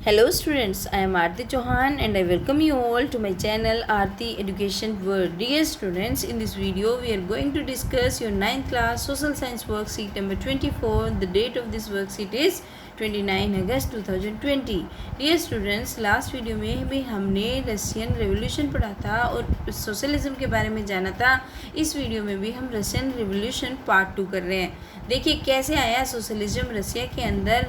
Hello students, I am Aarti Chauhan and I welcome you all to my channel Aarti Education World. Dear students, in this video we are going to discuss your 9th class social science worksheet number 24. The date of this worksheet is 29 August 2020. Dear students, last video में भी हमने Russian revolution पढ़ा था और socialism के बारे में जाना था. इस वीडियो में भी हम रशियन रेवोल्यूशन पार्ट 2 कर रहे हैं. देखिए कैसे आया सोशलिज्म रशिया के अंदर.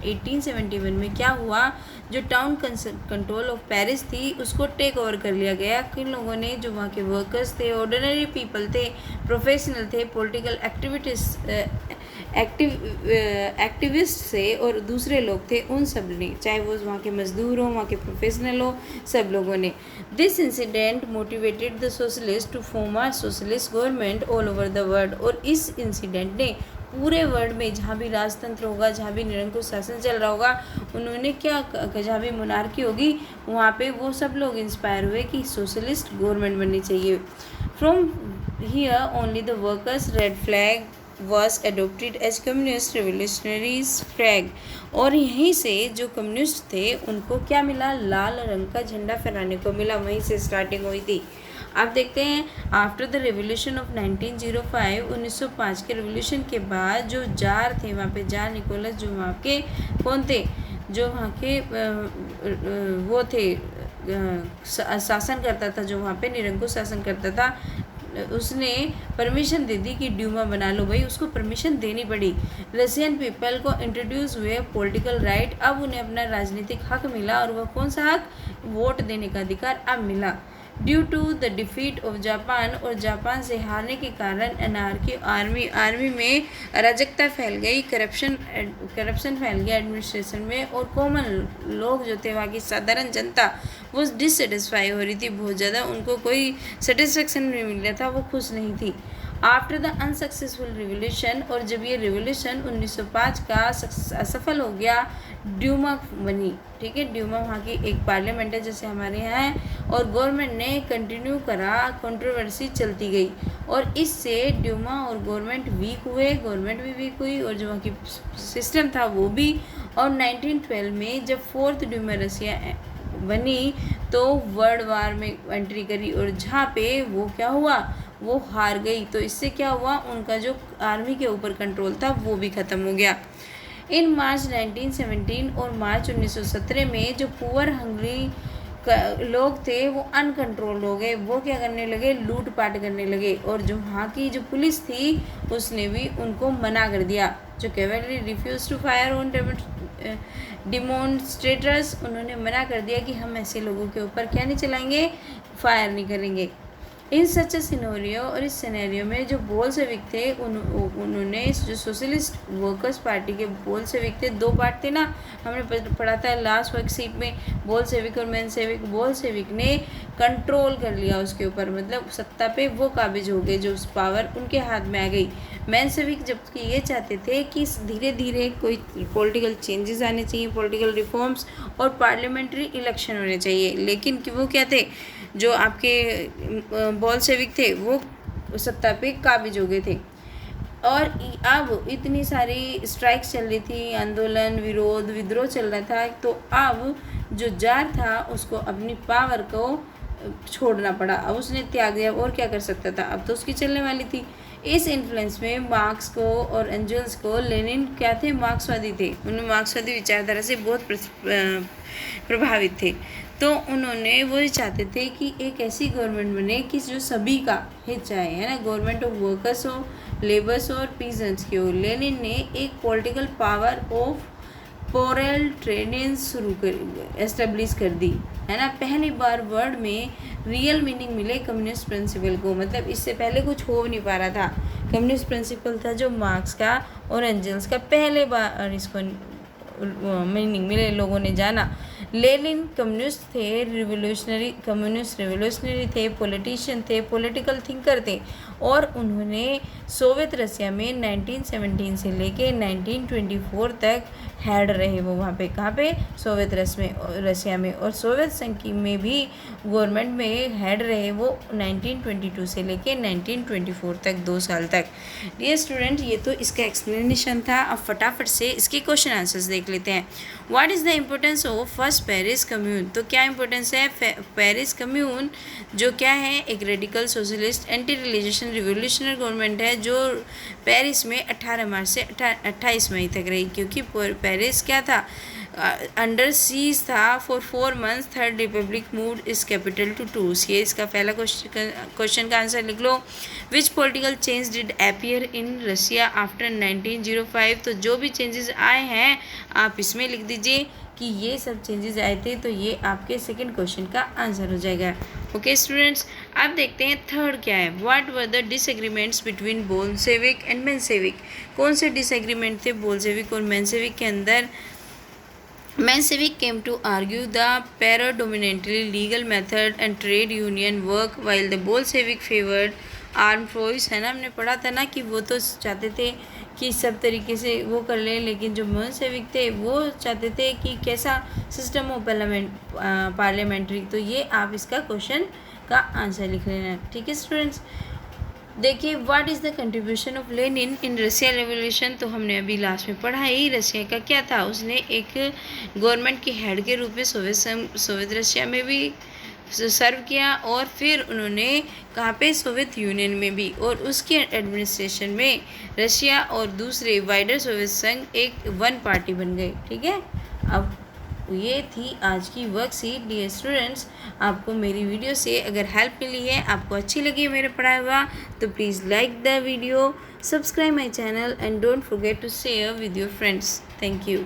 1871 में क्या हुआ, जो टाउन कंट्रोल ऑफ पेरिस थी उसको टेक ओवर कर लिया गया. किन लोगों ने, जो वहाँ के वर्कर्स थे, ऑर्डिनरी पीपल थे, प्रोफेशनल थे, पॉलिटिकल एक्टिविस्ट थे और दूसरे लोग थे, उन सब ने, चाहे वो वहाँ के मजदूर हो, वहाँ के प्रोफेशनल हो, सब लोगों ने. This incident motivated the socialist to form a socialist government all over the world. और इस इंसिडेंट ने पूरे वर्ल्ड में जहाँ भी राजतंत्र होगा, जहाँ भी निरंकुश शासन चल रहा होगा, उन्होंने क्या, जहाँ भी मोनार्की होगी वहाँ पे वो सब लोग इंस्पायर हुए कि सोशलिस्ट गवर्नमेंट बननी चाहिए. From here only the workers red flag was adopted as communist revolutionaries flag. और यहीं से जो कम्युनिस्ट थे उनको क्या मिला, लाल रंग का झंडा फहराने को मिला. वहीं से स्टार्टिंग हुई थी. आप देखते हैं आफ्टर द रेवोल्यूशन ऑफ 1905, 1905 के रेवोल्यूशन के बाद जो जार थे वहाँ पे, जार निकोलस, जो वहाँ के कौन थे, जो वहाँ के वो थे, शासन करता था, जो वहाँ पे निरंकुश शासन करता था, उसने परमिशन दे दी कि ड्यूमा बना लो. भाई उसको परमिशन देनी पड़ी. रशियन पीपल को इंट्रोड्यूस हुए पॉलिटिकल राइट. अब उन्हें अपना राजनीतिक हक मिला. और वह कौन सा हक, वोट देने का अधिकार अब मिला. Due to the defeat of Japan, और जापान से हारने के कारण अनार्की आर्मी में अराजकता फैल गई, करप्शन फैल गया एडमिनिस्ट्रेशन में. और कॉमन लोग जो थे, वहाँ की साधारण जनता, वो डिससेटिस्फाई हो रही थी बहुत ज़्यादा. उनको कोई सेटिस्फेक्शन नहीं मिल रहा था, वो खुश नहीं थी. आफ्टर द अनसक्सेसफुल रिवोल्यूशन, और जब ये रिवोल्यूशन 1905 का असफल हो गया, ड्यूमा बनी. ठीक है, ड्यूमा वहाँ की एक पार्लियामेंट है जैसे हमारे यहाँ है. और गवर्नमेंट ने कंटिन्यू करा, कंट्रोवर्सी चलती गई. और इससे ड्यूमा और गवर्नमेंट वीक हुए, गवर्नमेंट भी वीक हुई और जो वहाँ की सिस्टम था वो भी. और 1912 में जब 4th ड्यूमा रशिया बनी तो वर्ल्ड वार में एंट्री करी. और जहाँ पे वो क्या हुआ, वो हार गई. तो इससे क्या हुआ, उनका जो आर्मी के ऊपर कंट्रोल था वो भी ख़त्म हो गया. इन मार्च 1917 और मार्च 1917 में जो पुअर हंगरी लोग थे वो अनकंट्रोल हो गए. वो क्या करने लगे, लूटपाट करने लगे. और जो वहाँ की जो पुलिस थी उसने भी उनको मना कर दिया. जो cavalry refuse to fire on demonstrators, उन्होंने मना कर दिया कि हम ऐसे लोगों के ऊपर क्या नहीं चलाएंगे, फायर नहीं करेंगे. इन सच सिनेरियो, और इस सिनेरियो में जो बोल्शेविक थे उन्होंने, जो सोशलिस्ट वर्कर्स पार्टी के बोल्शेविक थे, 2 पार्ट थे ना, हमने पढ़ा था लास्ट वर्कशीट में, बोल्शेविक और मेंशेविक. बोल्शेविक ने कंट्रोल कर लिया उसके ऊपर, मतलब सत्ता पे वो काबिज हो गए, जो पावर उनके हाथ में आ गई. मेंशेविक जबकि ये चाहते थे कि धीरे धीरे कोई पॉलिटिकल चेंजेस आने चाहिए, पॉलिटिकल रिफॉर्म्स और पार्लियामेंट्री इलेक्शन होने चाहिए. लेकिन कि वो क्या थे, जो आपके बोल्शेविक थे वो सत्ता पे काबिज हो गए थे. और अब इतनी सारी स्ट्राइक्स चल रही थी, आंदोलन, विरोध, विद्रोह चल रहा था. तो अब जो जार था उसको अपनी पावर को छोड़ना पड़ा. अब उसने त्याग दिया, और क्या कर सकता था, अब तो उसकी चलने वाली थी. इस इन्फ्लुएंस में मार्क्स को और एंजल्स को, लेनिन क्या थे, मार्क्सवादी थे. उन्हें मार्क्सवादी विचारधारा से बहुत प्रभावित थे. तो उन्होंने वो चाहते थे कि एक ऐसी गवर्नमेंट बने कि जो सभी का हित चाहे, है ना, गवर्नमेंट ऑफ वर्कर्स हो, लेबर्स हो और पीजेंट्स की हो. लेनिन ने एक पॉलिटिकल पावर ऑफ प्रोलेटारियन एस्टेब्लिश कर दी, है ना. पहली बार वर्ल्ड में रियल मीनिंग मिले कम्युनिस्ट प्रिंसिपल को. मतलब इससे पहले कुछ हो नहीं पा रहा था. कम्युनिस्ट प्रिंसिपल था जो मार्क्स का और एंजल्स का, पहले बार इसको मीनिंग मिले, लोगों ने जाना. लेनिन कम्युनिस्ट थे, रिवोल्यूशनरी थे, पॉलिटिशियन थे, पॉलिटिकल थिंकर थे. और उन्होंने सोवियत रशिया में 1917 से लेके 1924 तक हेड रहे वो वहाँ पे, कहाँ पे, सोवियत रशिया में। और सोवियत संघ में भी गवर्नमेंट में हेड रहे वो 1922 से लेके 1924 तक, 2 साल तक। डियर स्टूडेंट, ये तो इसका एक्सप्लेनेशन था। अब फटाफट से इसके क्वेश्चन आंसर्स देख लेते हैं। What is the importance of first Paris commune? तो क्या इंपॉर्टेंस है पेरिस कम्यून, जो क्या है, एक radical socialist anti religion revolutionary government है जो पेरिस में 18 मार्च से 28 मई तक रही, क्योंकि पेरिस क्या था, अंडर सीज था for 4 months। Third republic moved its capital to Tours. ये इसका पहला क्वेश्चन का आंसर लिख लो। Which political change did appear in Russia after 1905? तो जो भी चेंजेस आए हैं आप इसमें लिख दीजिए कि ये सब चेंजेस आए थे, तो ये आपके सेकंड क्वेश्चन का आंसर हो जाएगा। ओके स्टूडेंट्स, अब देखते हैं थर्ड क्या है। What were the disagreements between Bolshevik and Menshevik? कौन से डिसएग्रीमेंट थे बोल्शेविक और मेंशेविक के अंदर? Menshevik came to argue the predominantly legal method and trade union work, while the Bolshevik favored armed force। है ना, हमने पढ़ा था ना कि वो तो चाहते थे कि सब तरीके से वो कर लें, लेकिन जो मेंशेविक थे वो चाहते थे कि कैसा सिस्टम हो, पार्लियामेंट्री। तो ये आप इसका क्वेश्चन का आंसर लिख लेना। ठीक है स्टूडेंट्स, देखिए what is the contribution of Lenin in Russia revolution? तो हमने अभी लास्ट में पढ़ा ही, रशिया का क्या था, उसने एक गवर्नमेंट के हेड के रूप में सोवियत रशिया में भी सर्व किया, और फिर उन्होंने कहाँ पे, सोवियत यूनियन में भी, और उसके एडमिनिस्ट्रेशन में रशिया और दूसरे वाइडर सोवियत संघ एक वन पार्टी बन गए। ठीक है, अब ये थी आज की वर्कशीट। डियर स्टूडेंट्स, आपको मेरी वीडियो से अगर हेल्प मिली है, आपको अच्छी लगी मेरे पढ़ाया हुआ, तो please like the video, subscribe my channel and don't forget to share with your friends. Thank you.